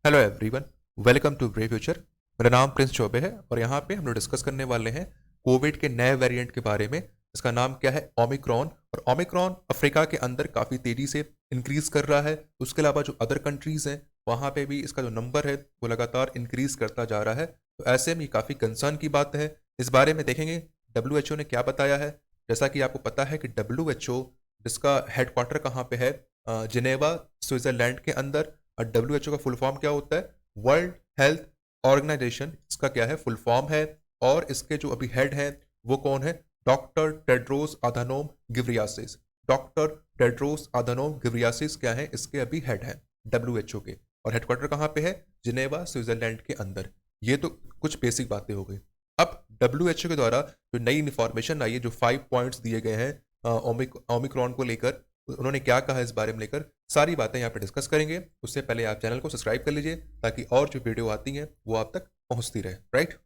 Hello everyone, welcome to brave future. मेरा नाम Prince Choubey है और यहाँ पे हम लोग डिस्कस करने वाले हैं कोविड के नए वेरिएंट के बारे में। इसका नाम क्या है? ओमिक्रॉन। और ओमिक्रॉन अफ्रीका के अंदर काफ़ी तेज़ी से इंक्रीज़ कर रहा है। उसके अलावा जो अदर कंट्रीज़ हैं वहाँ पे भी इसका जो नंबर है वो लगातार इंक्रीज़ करता जा रहा है। तो ऐसे में काफ़ी कंसर्न की बात है। इस बारे में देखेंगे WHO ने क्या बताया है। जैसा कि आपको पता है कि WHO जिसका हेडक्वार्टर कहाँ पे है, जिनेवा स्विट्ज़रलैंड के अंदर। और WHO का फुल फॉर्म क्या होता है? वर्ल्ड हेल्थ ऑर्गेनाइजेशन इसका क्या है? फुल फॉर्म है। और इसके जो अभी हेड हैं वो कौन है? Doctor Tedros Adhanom Ghebreyesus. Doctor Tedros Adhanom Ghebreyesus क्या है? इसके अभी हेड हैं WHO के। और हेडक्वार्टर कहाँ पे है? जिनेवा स्विट्जरलैंड के अंदर। ये तो कुछ बेसिक बातें हो गई। अब WHO के द्वारा जो नई इन्फॉर्मेशन आई है, जो 5 पॉइंट्स दिए गए हैं ओमिक्रॉन को लेकर, उन्होंने क्या कहा इस बारे में लेकर, सारी बातें यहाँ पे डिस्कस करेंगे। उससे पहले आप चैनल को सब्सक्राइब कर लीजिए ताकि और जो वीडियो आती हैं वो आप तक पहुँचती रहे। राइट,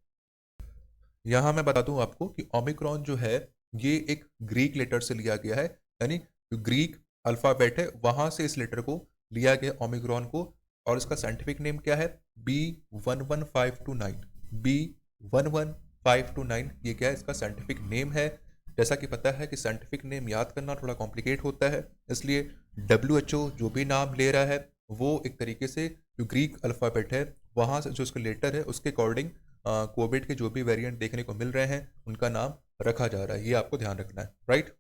यहाँ मैं बता दूँ आपको कि ओमिक्रॉन जो है ये एक ग्रीक लेटर से लिया गया है। यानी जो ग्रीक अल्फ़ाबेट है वहाँ से इस लेटर को लिया गया ओमिक्रॉन को। और इसका साइंटिफिक नेम क्या है? B11529। B11529 ये क्या है? इसका साइंटिफिक नेम है। जैसा कि पता है कि साइंटिफिक नेम याद करना थोड़ा कॉम्प्लिकेट होता है, इसलिए WHO जो भी नाम ले रहा है वो एक तरीके से जो ग्रीक अल्फ़ाबेट है वहाँ से जो उसका लेटर है उसके अकॉर्डिंग कोविड के जो भी वेरिएंट देखने को मिल रहे हैं उनका नाम रखा जा रहा है। ये आपको ध्यान रखना है। राइट,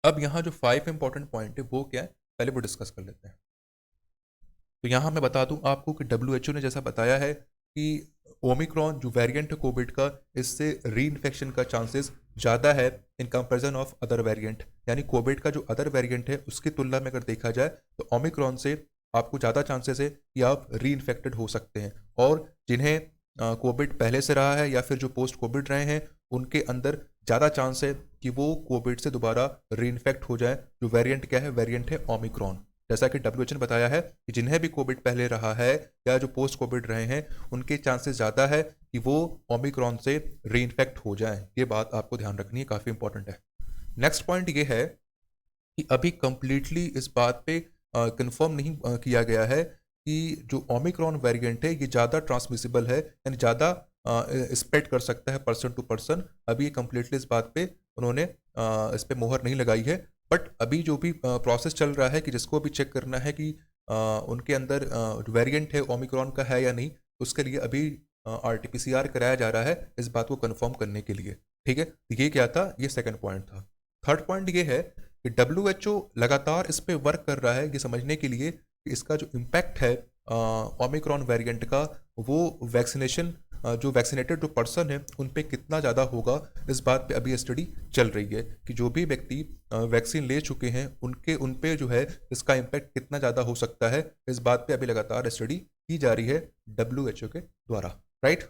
अब यहाँ जो 5 इंपॉर्टेंट पॉइंट है वो क्या है, पहले वो डिस्कस कर लेते हैं। तो यहाँ मैं बता दूं आपको कि WHO ने जैसा बताया है कि ओमिक्रॉन जो वेरिएंट है कोविड का, इससे री इन्फेक्शन का चांसेस ज़्यादा है in comparison of other variant. यानी कोविड का जो अदर वेरिएंट है उसकी तुलना में अगर देखा जाए तो ओमिक्रॉन से आपको ज़्यादा चांसेस है कि आप री इन्फेक्टेड हो सकते हैं। और जिन्हें कोविड पहले से रहा है या फिर जो पोस्ट कोविड रहे हैं उनके अंदर ज़्यादा चांस है कि वो कोविड से दोबारा री इन्फेक्ट हो जाए। जो वेरिएंट क्या है? वेरिएंट है ओमिक्रॉन। जैसा कि WHO ने बताया है कि जिन्हें भी कोविड पहले रहा है या जो पोस्ट कोविड रहे हैं उनके चांसेस ज़्यादा है कि वो ओमिक्रॉन से री इन्फेक्ट हो जाएं। ये बात आपको ध्यान रखनी है, काफ़ी इंपॉर्टेंट है। नेक्स्ट पॉइंट ये है कि अभी कंप्लीटली इस बात पे कंफर्म नहीं किया गया है कि जो ओमिक्रॉन वेरिएंट है ये ज़्यादा ट्रांसमिसिबल है, यानी ज़्यादा स्प्रेड कर सकता है पर्सन टू पर्सन। अभी कंप्लीटली इस बात पे उन्होंने इस पे मोहर नहीं लगाई है। बट अभी जो भी प्रोसेस चल रहा है कि जिसको अभी चेक करना है कि उनके अंदर वेरिएंट है ओमिक्रॉन का है या नहीं, उसके लिए अभी RT-PCR कराया जा रहा है इस बात को कंफर्म करने के लिए। ठीक है, ये क्या था? ये सेकंड पॉइंट था। थर्ड पॉइंट ये है कि WHO लगातार इस पे वर्क कर रहा है ये समझने के लिए कि इसका जो इम्पैक्ट है ओमिक्रॉन वेरिएंट का, वो वैक्सीनेशन जो वैक्सीनेटेड जो पर्सन है उन पे कितना ज़्यादा होगा। इस बात पे अभी स्टडी चल रही है कि जो भी व्यक्ति वैक्सीन ले चुके हैं उन पे जो है इसका इम्पैक्ट कितना ज़्यादा हो सकता है। इस बात पे अभी लगातार स्टडी की जा रही है WHO के द्वारा। राइट,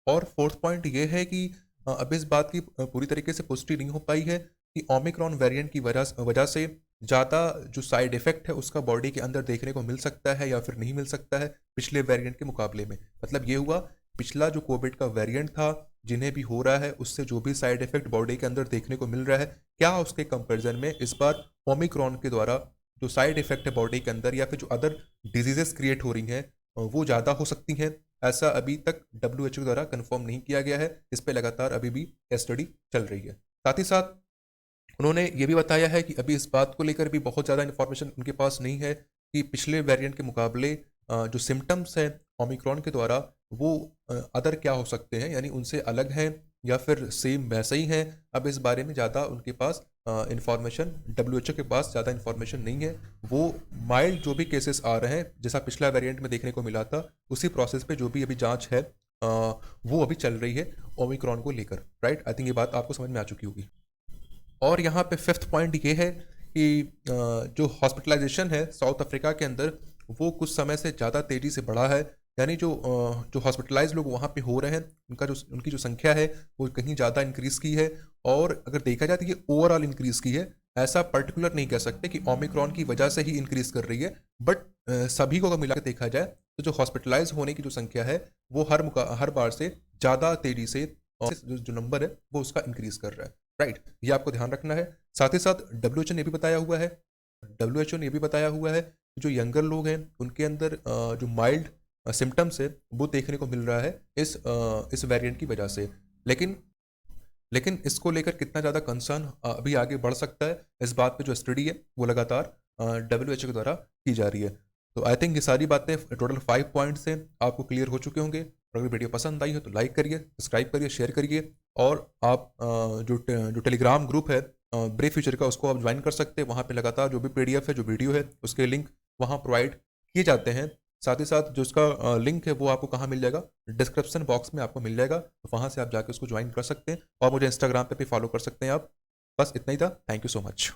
और फोर्थ पॉइंट ये है कि अब इस बात की पूरी तरीके से पुष्टि नहीं हो पाई है कि ओमिक्रॉन वेरिएंट की वजह से ज़्यादा जो साइड इफेक्ट है उसका बॉडी के अंदर देखने को मिल सकता है या फिर नहीं मिल सकता है पिछले वेरिएंट के मुकाबले में। मतलब ये हुआ, पिछला जो कोविड का वेरिएंट था जिन्हें भी हो रहा है उससे जो भी साइड इफेक्ट बॉडी के अंदर देखने को मिल रहा है, क्या उसके कंपेरिजन में इस बार ओमिक्रॉन के द्वारा जो साइड इफेक्ट है बॉडी के अंदर या फिर जो अदर डिजीजेस क्रिएट हो रही हैं वो ज़्यादा हो सकती हैं। ऐसा अभी तक WHO के द्वारा कंफर्म नहीं किया गया है। इस पे लगातार अभी भी स्टडी चल रही है। साथ ही साथ उन्होंने ये भी बताया है कि अभी इस बात को लेकर भी बहुत ज़्यादा इन्फॉर्मेशन उनके पास नहीं है कि पिछले वेरिएंट के मुकाबले जो सिम्टम्स हैं ओमिक्रॉन के द्वारा वो अदर क्या हो सकते हैं, यानी उनसे अलग हैं या फिर सेम वैसे ही हैं। अब इस बारे में ज़्यादा उनके पास इन्फॉर्मेशन, WHO के पास ज़्यादा इन्फॉर्मेशन नहीं है। वो माइल्ड जो भी केसेस आ रहे हैं जैसा पिछला वेरिएंट में देखने को मिला था उसी प्रोसेस पे जो भी अभी जांच है वो अभी चल रही है ओमिक्रॉन को लेकर। राइट, आई थिंक ये बात आपको समझ में आ चुकी होगी। और यहाँ पे फिफ्थ पॉइंट ये है कि जो हॉस्पिटलाइजेशन है साउथ अफ्रीका के अंदर वो कुछ समय से ज़्यादा तेज़ी से बढ़ा है। यानी जो हॉस्पिटलाइज लोग वहाँ पे हो रहे हैं उनकी जो संख्या है वो कहीं ज़्यादा इंक्रीज़ की है। और अगर देखा जाए तो ये ओवरऑल इंक्रीज़ की है। ऐसा पर्टिकुलर नहीं कह सकते कि ओमिक्रॉन की वजह से ही इंक्रीज़ कर रही है, बट सभी को अगर मिला के देखा जाए तो जो हॉस्पिटलाइज होने की जो संख्या है वो हर बार से ज़्यादा तेज़ी से जो नंबर है वो उसका इंक्रीज़ कर रहा है। राइट, ये आपको ध्यान रखना है। साथ ही साथ WHO ने भी बताया हुआ है जो यंगर लोग हैं उनके अंदर जो माइल्ड सिम्टम्स है वो देखने को मिल रहा है इस वेरिएंट की वजह से। लेकिन लेकिन इसको लेकर कितना ज़्यादा कंसर्न अभी आगे बढ़ सकता है, इस बात पे जो स्टडी है वो लगातार WHO के द्वारा की जा रही है। तो आई थिंक ये सारी बातें टोटल 5 पॉइंट्स हैं, आपको क्लियर हो चुके होंगे। और अगर वीडियो पसंद आई हो तो लाइक करिए, सब्सक्राइब करिए, शेयर करिए। और आप जो टेलीग्राम ग्रुप है ब्रेव फ्यूचर का, उसको आप ज्वाइन कर सकते हैं। वहाँ पे लगातार जो भी PDF है, जो वीडियो है, उसके लिंक वहाँ प्रोवाइड किए जाते हैं। साथ ही साथ जो उसका लिंक है वो आपको कहाँ मिल जाएगा, डिस्क्रिप्शन बॉक्स में आपको मिल जाएगा। तो वहाँ से आप जाके उसको ज्वाइन कर सकते हैं और मुझे इंस्टाग्राम पे भी फॉलो कर सकते हैं आप। बस इतना ही था। Thank you so much.